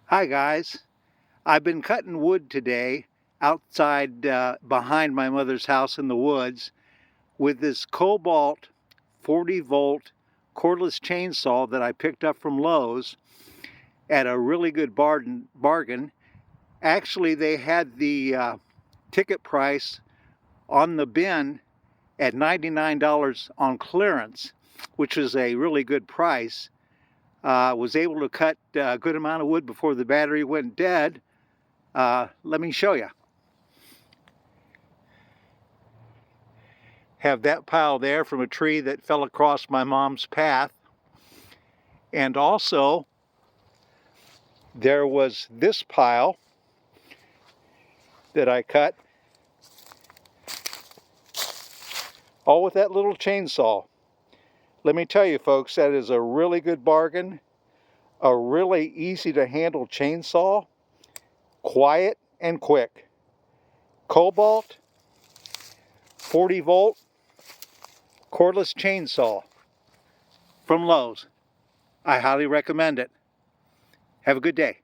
Hi guys, I've been cutting wood today outside behind my mother's house in the woods with this Kobalt 40-volt cordless chainsaw that I picked up from Lowe's at a really good bargain. Actually, they had the ticket price on the bin at $99 on clearance, which is a really good price. Was able to cut a good amount of wood before the battery went dead. Let me show you. Have that pile there from a tree that fell across my mom's path. And also, there was this pile that I cut, all with that little chainsaw. Let me tell you folks, that is a really good bargain, a really easy to handle chainsaw, quiet and quick. Kobalt 40-volt cordless chainsaw from Lowe's. I highly recommend it. Have a good day.